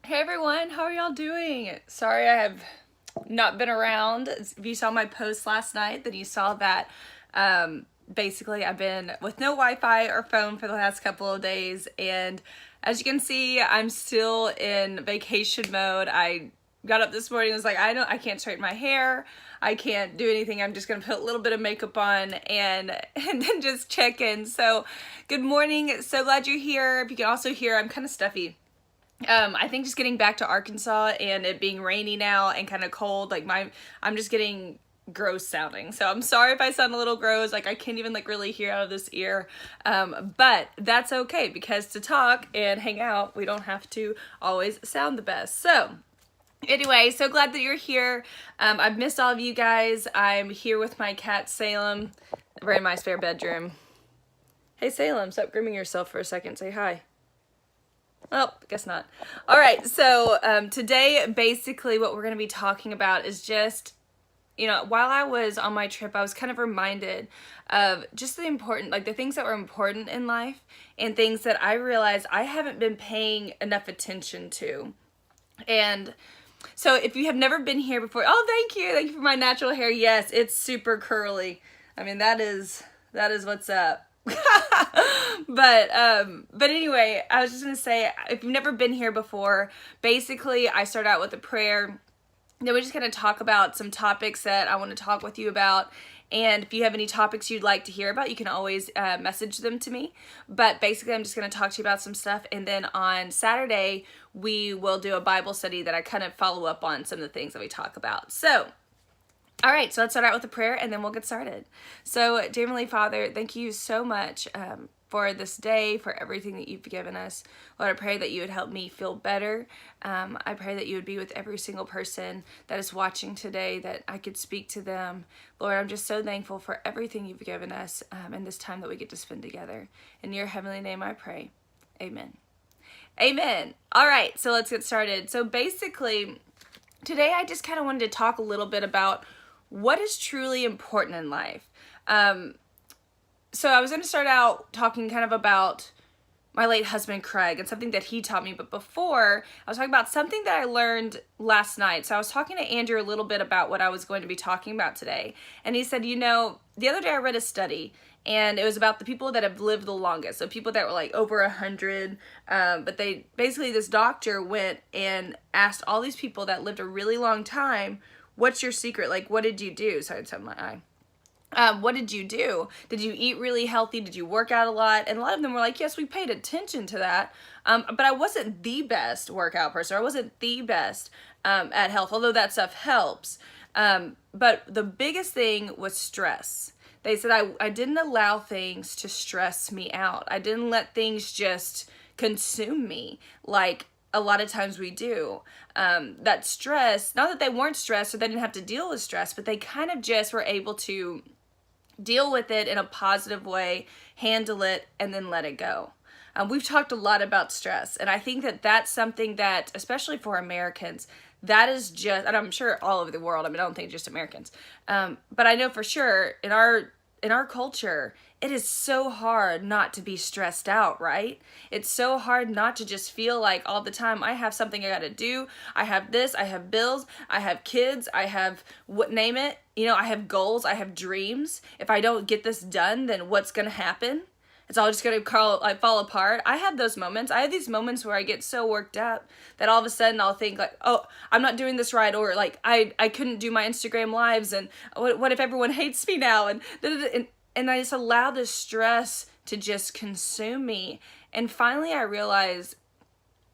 Hey everyone, how are y'all doing? Sorry I have not been around. If you saw my post last night, then you saw that basically I've been with no Wi-Fi or phone for the last couple of days, and as you can see, I'm still in vacation mode. I got up this morning and was like, I can't straighten my hair. I can't do anything. I'm just gonna put a little bit of makeup on and then just check in. So good morning. So glad you're here. If you can also hear, I'm kind of stuffy. I think just getting back to Arkansas and it being rainy now and kind of cold, I'm just getting gross sounding. So I'm sorry if I sound a little gross, like I can't even really hear out of this ear. But that's okay, because to talk and hang out, we don't have to always sound the best. So anyway, so glad that you're here. I've missed all of you guys. I'm here with my cat Salem. We're in my spare bedroom. Hey Salem, stop grooming yourself for a second. Say hi. Oh, guess not. All right, so today, basically what we're going to be talking about is just, while I was on my trip, I was kind of reminded of just the important, the things that were important in life and things that I realized I haven't been paying enough attention to. And so if you have never been here before, oh, thank you for my natural hair. Yes, it's super curly. I mean, that is what's up. But anyway, I was just gonna say, if you've never been here before, basically I start out with a prayer. Then we're just gonna talk about some topics that I want to talk with you about. And if you have any topics you'd like to hear about, you can always message them to me. But basically, I'm just going to talk to you about some stuff. And then on Saturday, we will do a Bible study that I kind of follow up on some of the things that we talk about. So, all right, so let's start out with a prayer and then we'll get started. So, dear Heavenly Father, thank you so much for this day, for everything that you've given us. Lord, I pray that you would help me feel better. I pray that you would be with every single person that is watching today, that I could speak to them. Lord, I'm just so thankful for everything you've given us and this time that we get to spend together. In your heavenly name I pray. Amen. Amen. All right, so let's get started. So basically, today I just kind of wanted to talk a little bit about what is truly important in life. So I was going to start out talking kind of about my late husband, Craig, and something that he taught me. But before, I was talking about something that I learned last night. So I was talking to Andrew a little bit about what I was going to be talking about today. And he said, the other day I read a study, and it was about the people that have lived the longest. So people that were over 100. But this doctor went and asked all these people that lived a really long time, what's your secret? What did you do? Sorry, it's on my eye. What did you do? Did you eat really healthy? Did you work out a lot? And a lot of them were like, yes, we paid attention to that. But I wasn't the best workout person. I wasn't the best at health, although that stuff helps. But the biggest thing was stress. They said I didn't allow things to stress me out. I didn't let things just consume me like a lot of times we do. That stress, not that they weren't stressed or they didn't have to deal with stress, but they kind of just were able to deal with it in a positive way, handle it, and then let it go. We've talked a lot about stress, and I think that that's something that, especially for Americans, that is just, and I'm sure all over the world, I don't think just Americans, but I know for sure in our culture, it is so hard not to be stressed out, right? It's so hard not to just feel like all the time, I have something I gotta do, I have this, I have bills, I have kids, I have name it, I have goals, I have dreams. If I don't get this done, then what's gonna happen? It's all just gonna fall apart. I have those moments. I have these moments where I get so worked up that all of a sudden I'll think oh, I'm not doing this right, or I couldn't do my Instagram lives, and what if everyone hates me now? And I just allow this stress to just consume me. And finally I realized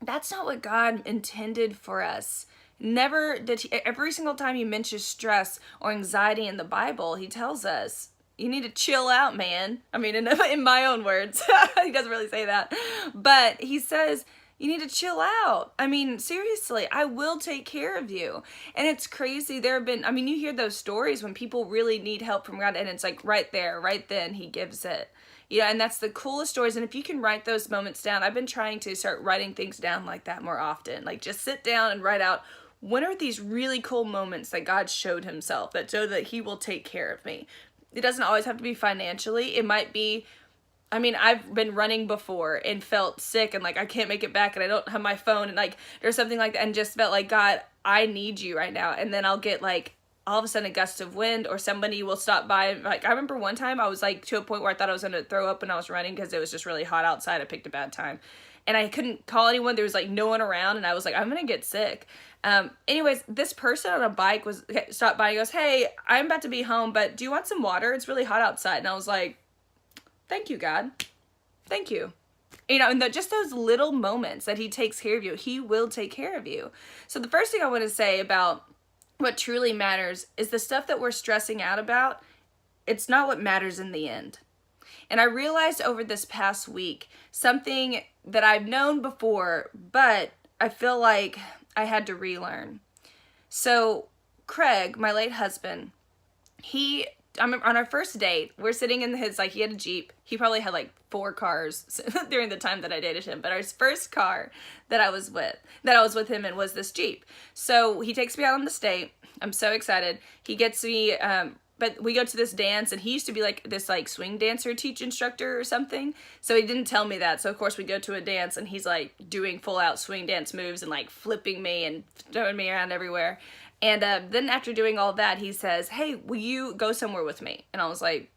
that's not what God intended for us. Never did every single time he mentions stress or anxiety in the Bible, he tells us, you need to chill out, man. In my own words, he doesn't really say that, but he says, you need to chill out. Seriously, I will take care of you. And it's crazy. There have been, you hear those stories when people really need help from God, and it's right there, right then, he gives it. And that's the coolest stories. And if you can write those moments down, I've been trying to start writing things down like that more often. Just sit down and write out, when are these really cool moments that God showed himself, that show that he will take care of me? It doesn't always have to be financially. It might be I mean, I've been running before and felt sick and like I can't make it back and I don't have my phone and like there's something like that and just felt like, God, I need you right now. And then I'll get like all of a sudden a gust of wind or somebody will stop by. Like I remember one time I was like to a point where I thought I was going to throw up when I was running because it was just really hot outside. I picked a bad time and I couldn't call anyone. There was like no one around and I was like, I'm going to get sick. Anyways, this person on a bike stopped by and goes, hey, I'm about to be home, but do you want some water? It's really hot outside. And I was like, thank you, God. Thank you. You know, and just those little moments that he takes care of you, he will take care of you. So the first thing I want to say about what truly matters is the stuff that we're stressing out about, it's not what matters in the end. And I realized over this past week something that I've known before, but I feel like I had to relearn. So Craig, my late husband, on our first date, we're sitting in his, like, he had a Jeep. He probably had like 4 cars during the time that I dated him. But our first car that I was with him in was this Jeep. So he takes me out on the state. I'm so excited. He gets me, but we go to this dance and he used to be like this like swing dancer instructor or something. So he didn't tell me that. So of course we go to a dance and he's like doing full out swing dance moves and like flipping me and throwing me around everywhere. And then after doing all that, he says, hey, will you go somewhere with me? And I was like,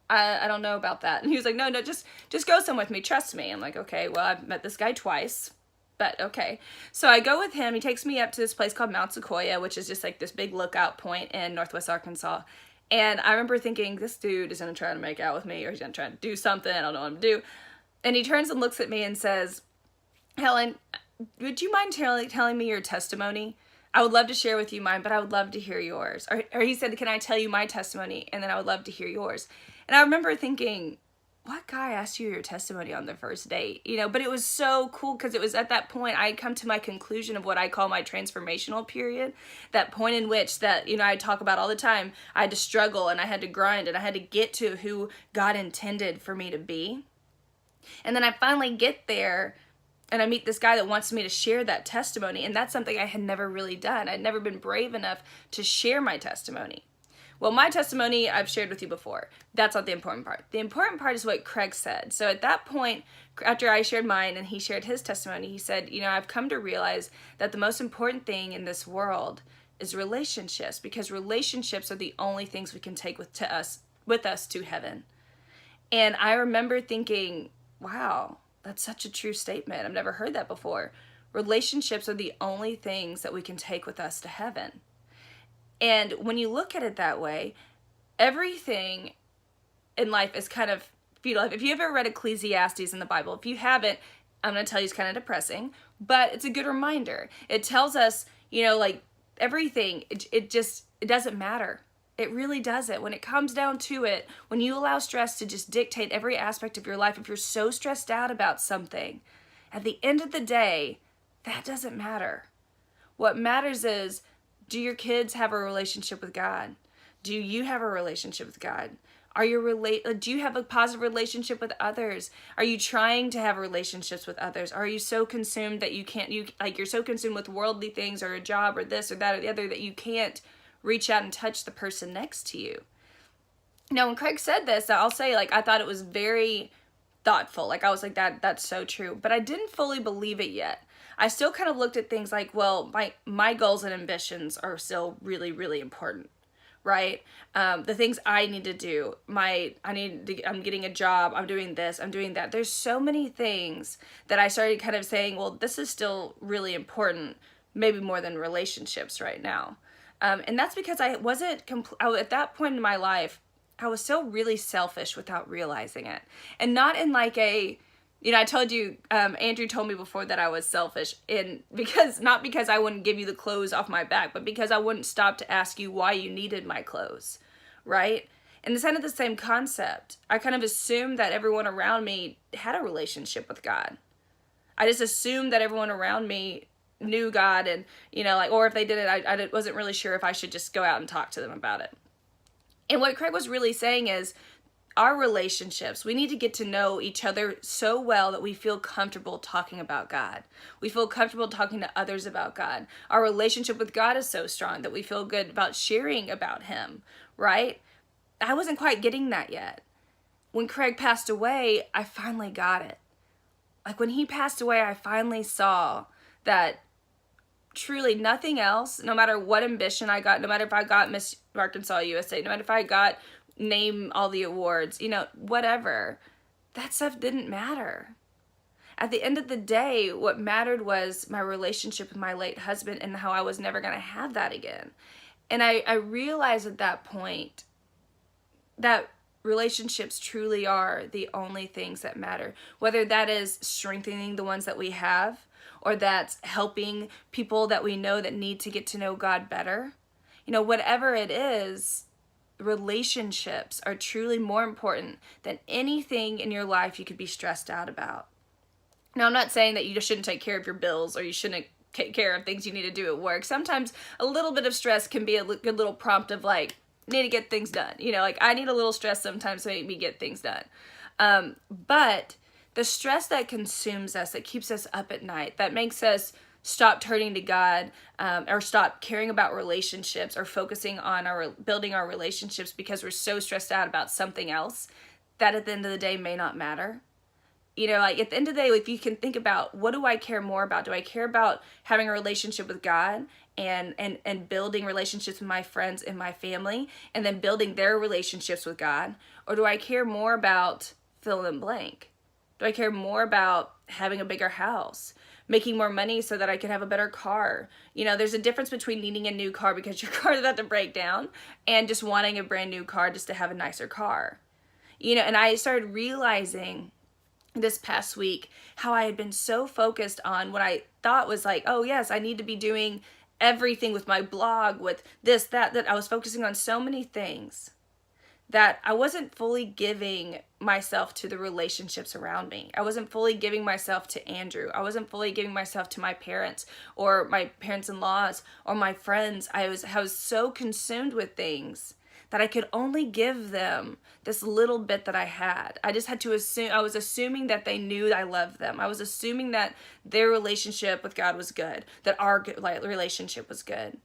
I don't know about that. And he was like, no, just go somewhere with me. Trust me. I'm like, okay, well, I've met this guy twice, but okay. So I go with him. He takes me up to this place called Mount Sequoia, which is just like this big lookout point in Northwest Arkansas. And I remember thinking, this dude is going to try to make out with me or he's going to try to do something. I don't know what to do. And he turns and looks at me and says, Helen, would you mind telling me your testimony? I would love to share with you mine, but I would love to hear yours. Or he said, can I tell you my testimony? And then I would love to hear yours. And I remember thinking, what guy asked you your testimony on the first date? You know, but it was so cool because it was at that point I had come to my conclusion of what I call my transformational period. That point in which that, you know, I talk about all the time. I had to struggle and I had to grind and I had to get to who God intended for me to be. And then I finally get there and I meet this guy that wants me to share that testimony. And that's something I had never really done. I'd never been brave enough to share my testimony. Well, my testimony I've shared with you before. That's not the important part. The important part is what Craig said. So at that point, after I shared mine and he shared his testimony, he said, you know, I've come to realize that the most important thing in this world is relationships, because relationships are the only things we can take with us to heaven. And I remember thinking, wow, that's such a true statement. I've never heard that before. Relationships are the only things that we can take with us to heaven. And when you look at it that way, everything in life is kind of futile. If you ever read Ecclesiastes in the Bible, if you haven't, I'm going to tell you it's kind of depressing, but it's a good reminder. It tells us, you know, like everything, it doesn't matter. It really doesn't. When it comes down to it, when you allow stress to just dictate every aspect of your life, if you're so stressed out about something, at the end of the day, that doesn't matter. What matters is, do your kids have a relationship with God? Do you have a relationship with God? Do you have a positive relationship with others? Are you trying to have relationships with others? Are you so consumed that you're so consumed with worldly things or a job or this or that or the other that you can't reach out and touch the person next to you? Now, when Craig said this, I'll say, like, I thought it was very thoughtful. Like, I was like, that's so true. But I didn't fully believe it yet. I still kind of looked at things like, well, my goals and ambitions are still really, really important, right? The things I need to do, I'm getting a job, I'm doing this, I'm doing that. There's so many things that I started kind of saying, well, this is still really important, maybe more than relationships right now. And that's because I wasn't, at that point in my life, I was still really selfish without realizing it. And not in like I told you, Andrew told me before that I was selfish, not because I wouldn't give you the clothes off my back, but because I wouldn't stop to ask you why you needed my clothes, right? And it's kind of the same concept. I kind of assumed that everyone around me had a relationship with God. I just assumed that everyone around me knew God and, you know, like, or if they did it, I wasn't really sure if I should just go out and talk to them about it. And what Craig was really saying is, our relationships, we need to get to know each other so well that we feel comfortable talking about God. We feel comfortable talking to others about God. Our relationship with God is so strong that we feel good about sharing about Him, right? I wasn't quite getting that yet. when Craig passed away, I finally got it. Like when he passed away, I finally saw that truly nothing else, no matter what ambition I got, no matter if I got Miss Arkansas USA, no matter if I got name all the awards, whatever, that stuff didn't matter. At the end of the day, what mattered was my relationship with my late husband and how I was never going to have that again. And I realized at that point that relationships truly are the only things that matter. Whether that is strengthening the ones that we have, or that's helping people that we know that need to get to know God better. Whatever it is, relationships are truly more important than anything in your life you could be stressed out about. Now, I'm not saying that you just shouldn't take care of your bills or you shouldn't take care of things you need to do at work. Sometimes a little bit of stress can be a good little prompt of like, need to get things done. Like I need a little stress sometimes to make me get things done. But the stress that consumes us, that keeps us up at night, that makes us stop turning to God, or stop caring about relationships or focusing on building our relationships because we're so stressed out about something else that at the end of the day may not matter. Like at the end of the day, if you can think about, what do I care more about? Do I care about having a relationship with God and building relationships with my friends and my family and then building their relationships with God? Or do I care more about fill in blank? Do I care more about having a bigger house, making more money so that I could have a better car? There's a difference between needing a new car because your car is about to break down and just wanting a brand new car just to have a nicer car. And I started realizing this past week how I had been so focused on what I thought was like, oh yes, I need to be doing everything with my blog, with this, that I was focusing on so many things that I wasn't fully giving myself to the relationships around me. I wasn't fully giving myself to Andrew. I wasn't fully giving myself to my parents or my parents-in-laws or my friends. I was so consumed with things that I could only give them this little bit that I had. I just had to assume, I was assuming that they knew I loved them. I was assuming that their relationship with God was good, that our relationship was good.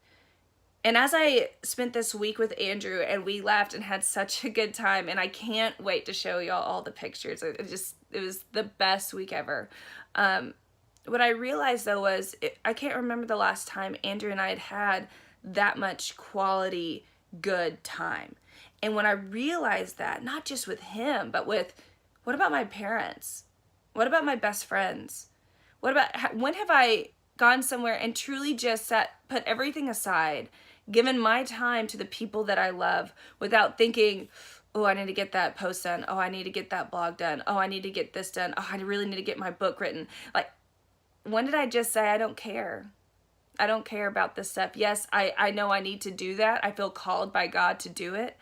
And as I spent this week with Andrew and we laughed and had such a good time, and I can't wait to show y'all all the pictures. It was the best week ever. What I realized though was, I can't remember the last time Andrew and I had that much quality good time. And when I realized that, not just with him, but with, what about my parents? What about my best friends? When have I gone somewhere and truly just put everything aside, given my time to the people that I love without thinking, oh, I need to get that post done. Oh, I need to get that blog done. Oh, I need to get this done. Oh, I really need to get my book written. Like, when did I just say, I don't care? I don't care about this stuff. Yes, I know I need to do that. I feel called by God to do it.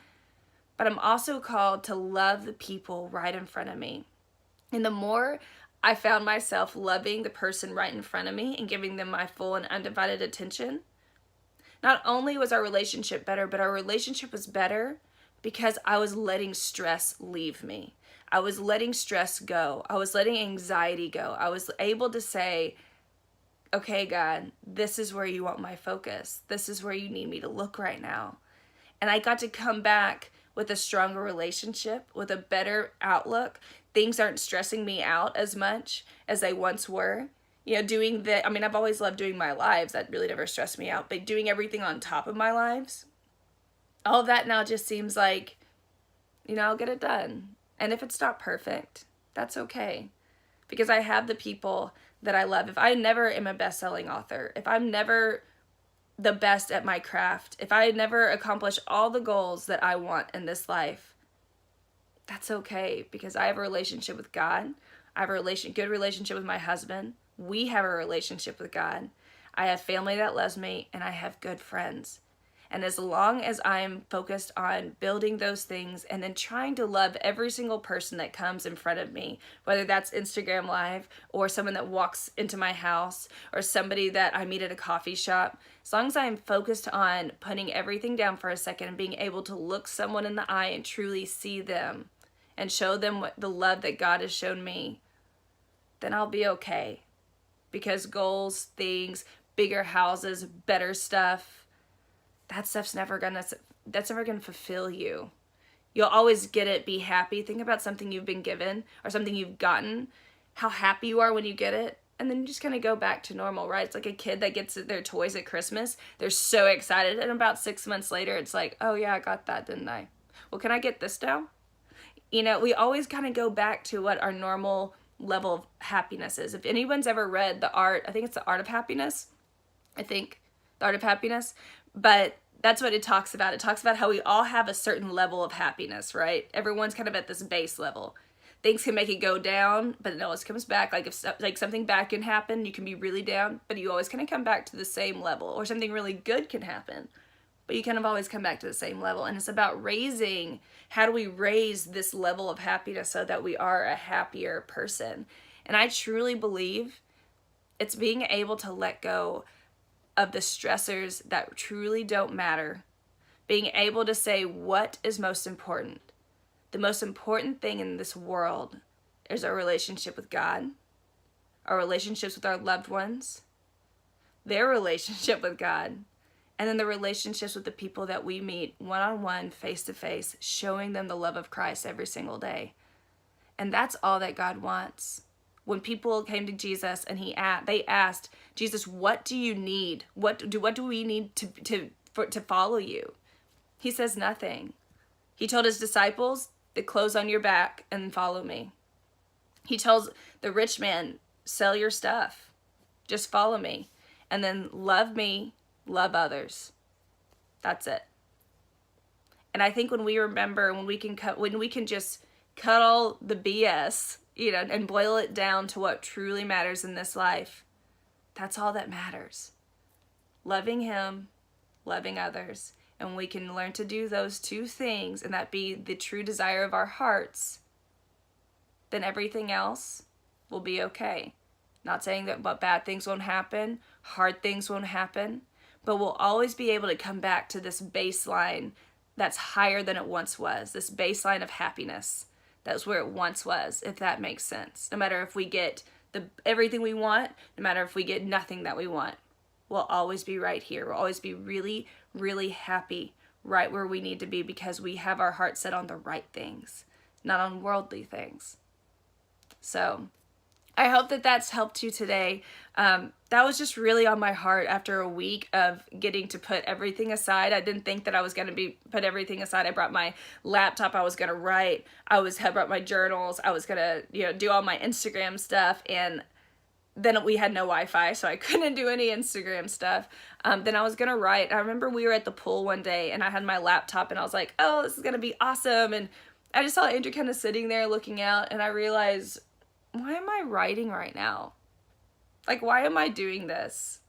But I'm also called to love the people right in front of me. And the more I found myself loving the person right in front of me and giving them my full and undivided attention, not only was our relationship better, but our relationship was better because I was letting stress leave me. I was letting stress go. I was letting anxiety go. I was able to say, okay, God, this is where you want my focus. This is where you need me to look right now. And I got to come back with a stronger relationship, with a better outlook. Things aren't stressing me out as much as they once were. I've always loved doing my lives. That really never stressed me out. But doing everything on top of my lives, all of that now just seems like, I'll get it done. And if it's not perfect, that's okay. Because I have the people that I love. If I never am a best-selling author, if I'm never the best at my craft, if I never accomplish all the goals that I want in this life, that's okay, because I have a relationship with God. I have a good relationship with my husband. We have a relationship with God. I have family that loves me, and I have good friends. And as long as I'm focused on building those things and then trying to love every single person that comes in front of me, whether that's Instagram Live or someone that walks into my house or somebody that I meet at a coffee shop, as long as I'm focused on putting everything down for a second and being able to look someone in the eye and truly see them and show them the love that God has shown me, then I'll be okay. Because goals, things, bigger houses, better stuff, that's never gonna fulfill you. You'll always get it, be happy. Think about something you've been given or something you've gotten, how happy you are when you get it. And then you just kind of go back to normal, right? It's like a kid that gets their toys at Christmas. They're so excited. And about 6 months later, it's like, oh yeah, I got that, didn't I? Well, can I get this now? You know, we always kind of go back to what our normal level of happiness is. If anyone's ever read The Art, I think it's The Art of Happiness. The Art of Happiness. But that's what it talks about. It talks about how we all have a certain level of happiness, right? Everyone's kind of at this base level. Things can make it go down, but it always comes back. Like if like something bad can happen, you can be really down, but you always kind of come back to the same level. Or something really good can happen, but you kind of always come back to the same level. And it's about raising, how do we raise this level of happiness so that we are a happier person? And I truly believe it's being able to let go of the stressors that truly don't matter. Being able to say what is most important. The most important thing in this world is our relationship with God, our relationships with our loved ones, their relationship with God, and then the relationships with the people that we meet one-on-one, face-to-face, showing them the love of Christ every single day. And that's all that God wants. When people came to Jesus and they asked, Jesus, what do you need? What do we need to follow you? He says nothing. He told his disciples, the clothes on your back and follow me. He tells the rich man, sell your stuff. Just follow me. And then love me, love others. That's it. And I think when we remember, when we can just cut all the BS, and boil it down to what truly matters in this life, that's all that matters. Loving him, loving others. And when we can learn to do those two things, and that be the true desire of our hearts, then everything else will be okay. Not saying that bad things won't happen, hard things won't happen, but we'll always be able to come back to this baseline that's higher than it once was, this baseline of happiness. That's where it once was, if that makes sense. No matter if we get everything we want, no matter if we get nothing that we want, we'll always be right here. We'll always be really, really happy right where we need to be because we have our heart set on the right things, not on worldly things. So I hope that that's helped you today. That was just really on my heart after a week of getting to put everything aside. I didn't think that I was going to put everything aside. I brought my laptop. I was going to write. I brought my journals. I was going to, do all my Instagram stuff. And then we had no Wi-Fi, so I couldn't do any Instagram stuff. Then I was going to write. I remember we were at the pool one day and I had my laptop and I was like, oh, this is going to be awesome. And I just saw Andrew kind of sitting there looking out and I realized, why am I writing right now? Like, why am I doing this?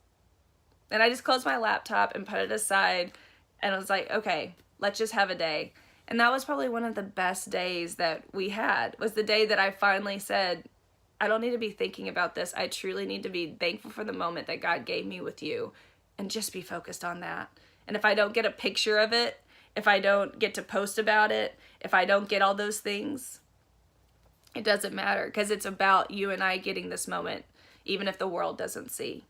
And I just closed my laptop and put it aside and I was like, okay, let's just have a day. And that was probably one of the best days that we had, was the day that I finally said, I don't need to be thinking about this. I truly need to be thankful for the moment that God gave me with you and just be focused on that. And if I don't get a picture of it, if I don't get to post about it, if I don't get all those things, it doesn't matter, because it's about you and I getting this moment, even if the world doesn't see.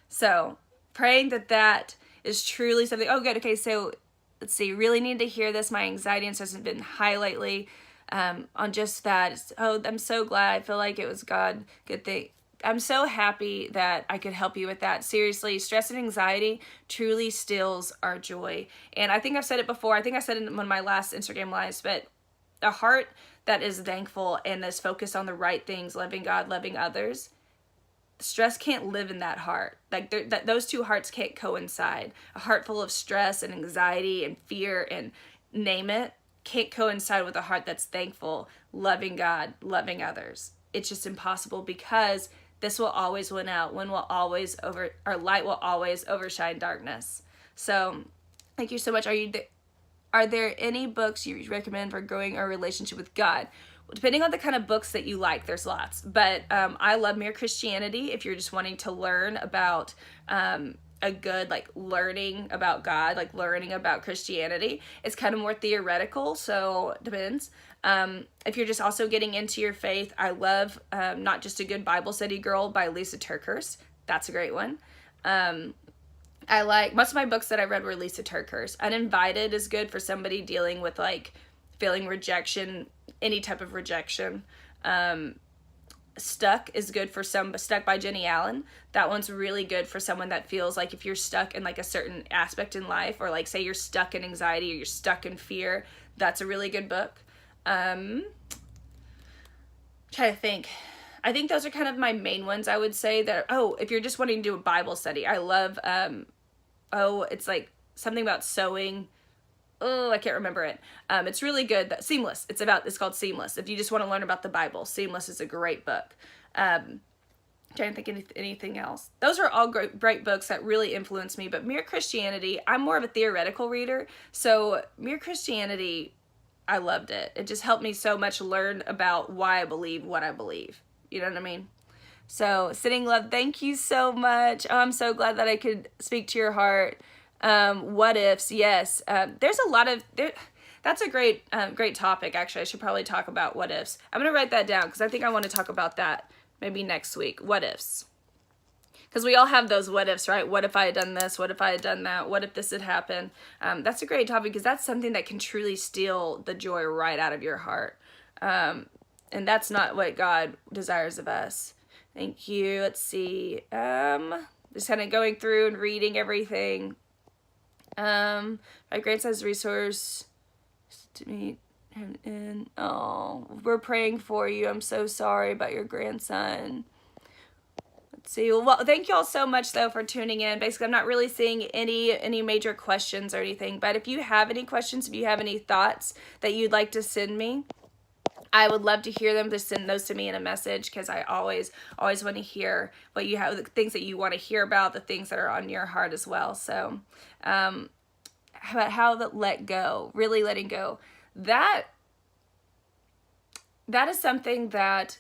So praying that is truly something. Oh, good. Okay, so let's see. Really need to hear this. My anxiety and stress has been high lately on just that. Oh, I'm so glad. I feel like it was God. Good thing. I'm so happy that I could help you with that. Seriously, stress and anxiety truly steals our joy. And I think I've said it before. I think I said it in one of my last Instagram lives, but a heart that is thankful and is focused on the right things, loving God, loving others, stress can't live in that heart. Like those two hearts can't coincide. A heart full of stress and anxiety and fear and name it can't coincide with a heart that's thankful, loving God, loving others. It's just impossible, because this will always win out. Our light will always overshine darkness. So thank you so much. Are there any books you recommend for growing our relationship with God? Well, depending on the kind of books that you like, there's lots. But I love Mere Christianity if you're just wanting to learn about a good, learning about God, learning about Christianity. It's kind of more theoretical, so depends. If you're just also getting into your faith, I love Not Just a Good Bible Study Girl by Lisa TerKeurst. That's a great one. I like, most of my books that I read were Lisa TerKeurst. Uninvited is good for somebody dealing with feeling rejection, any type of rejection. Stuck is good for Stuck by Jenny Allen. That one's really good for someone that feels like if you're stuck in like a certain aspect in life, or like say you're stuck in anxiety or you're stuck in fear, that's a really good book. Try to think. I think those are kind of my main ones, I would say. That, if you're just wanting to do a Bible study, I love, it's like something about sewing. I can't remember it. It's really good. Seamless. It's called Seamless. If you just want to learn about the Bible, Seamless is a great book. Trying to think anything else. Those are all great books that really influenced me. But Mere Christianity, I'm more of a theoretical reader. So Mere Christianity, I loved it. It just helped me so much learn about why I believe what I believe. You know what I mean? So Sitting Love, thank you so much. Oh, I'm so glad that I could speak to your heart. What ifs? Yes. There's a lot of that's a great topic. Actually, I should probably talk about what ifs. I'm gonna write that down because I think I want to talk about that maybe next week. What ifs? Because we all have those what ifs, right? What if I had done this? What if I had done that? What if this had happened? That's a great topic because that's something that can truly steal the joy right out of your heart. And that's not what God desires of us. Thank you. Let's see. Just kind of going through and reading everything. My grandson resource to meet him in. Oh, we're praying for you. I'm so sorry about your grandson. Let's see. Well, thank you all so much though for tuning in. Basically, I'm not really seeing any major questions or anything, but if you have any questions, if you have any thoughts that you'd like to send me, I would love to hear them. Just send those to me in a message because I always want to hear what you have, the things that you want to hear about, the things that are on your heart as well. So, how to let go, really letting go. That is something that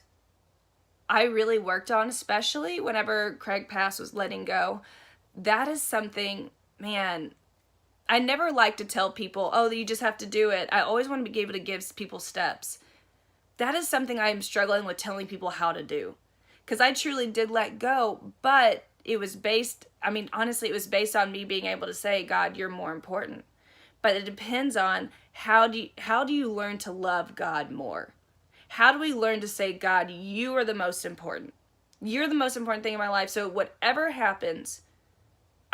I really worked on, especially whenever Craig passed, was letting go. That is something, man, I never like to tell people, oh, you just have to do it. I always want to be able to give people steps. That is something I'm struggling with telling people how to do. Because I truly did let go, but it was honestly, it was based on me being able to say, God, you're more important. But it depends on how do you learn to love God more? How do we learn to say, God, you are the most important. You're the most important thing in my life. So whatever happens,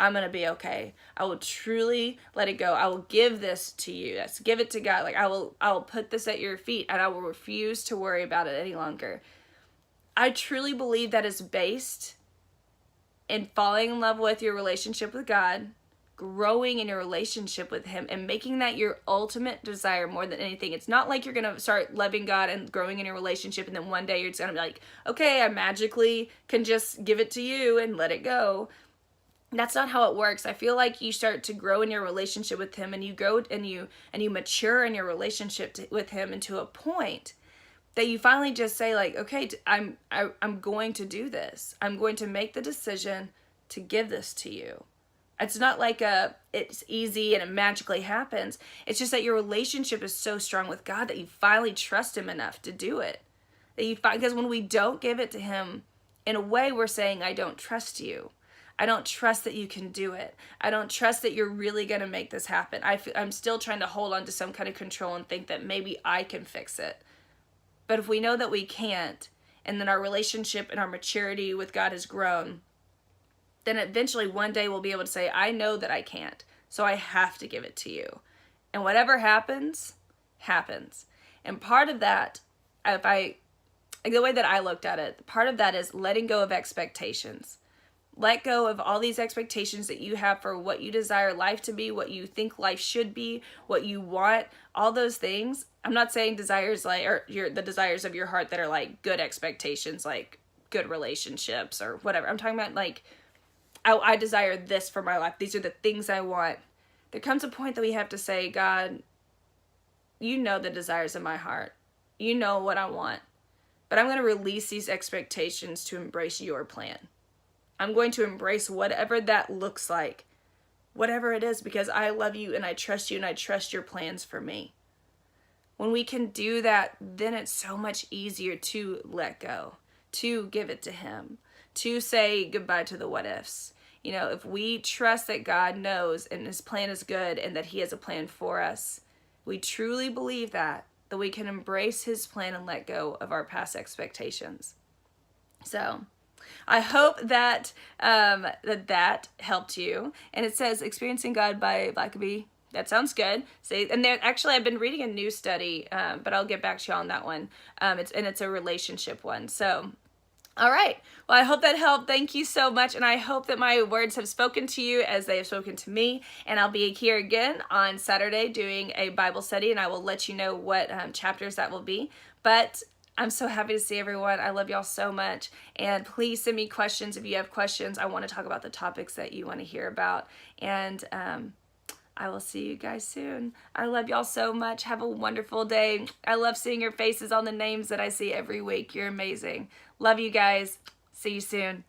I'm going to be okay. I will truly let it go. I will give this to you. Yes, give it to God. Like I will put this at your feet and I will refuse to worry about it any longer. I truly believe that is based in falling in love with your relationship with God, growing in your relationship with him, and making that your ultimate desire more than anything. It's not like you're going to start loving God and growing in your relationship and then one day you're just going to be like, okay, I magically can just give it to you and let it go. That's not how it works. I feel like you start to grow in your relationship with him and you grow and you mature in your relationship with him into a point that you finally just say like, okay, I'm going to do this. I'm going to make the decision to give this to you. It's not like it's easy and it magically happens. It's just that your relationship is so strong with God that you finally trust him enough to do it. Because when we don't give it to him, in a way we're saying, I don't trust you. I don't trust that you can do it. I don't trust that you're really going to make this happen. I'm still trying to hold on to some kind of control and think that maybe I can fix it. But if we know that we can't, and then our relationship and our maturity with God has grown, then eventually one day we'll be able to say, I know that I can't, so I have to give it to you. And whatever happens, happens. And part of that, the way that I looked at it, part of that is letting go of expectations. Let go of all these expectations that you have for what you desire life to be, what you think life should be, what you want, all those things. I'm not saying desires the desires of your heart that are like good expectations, like good relationships or whatever. I'm talking about like, I desire this for my life. These are the things I want. There comes a point that we have to say, God, you know the desires of my heart. You know what I want. But I'm going to release these expectations to embrace your plan. I'm going to embrace whatever that looks like, whatever it is, because I love you and I trust you and I trust your plans for me. When we can do that, then it's so much easier to let go, to give it to him, to say goodbye to the what ifs. You know, if we trust that God knows and his plan is good and that he has a plan for us, we truly believe that we can embrace his plan and let go of our past expectations. So I hope that that helped you. And it says Experiencing God by Blackaby. That sounds good. See, and there actually I've been reading a new study, but I'll get back to you on that one. It's a relationship one. So all right. Well, I hope that helped. Thank you so much. And I hope that my words have spoken to you as they have spoken to me. And I'll be here again on Saturday doing a Bible study, and I will let you know what chapters that will be. But I'm so happy to see everyone. I love y'all so much. And please send me questions if you have questions. I want to talk about the topics that you want to hear about. And I will see you guys soon. I love y'all so much. Have a wonderful day. I love seeing your faces on the names that I see every week. You're amazing. Love you guys. See you soon.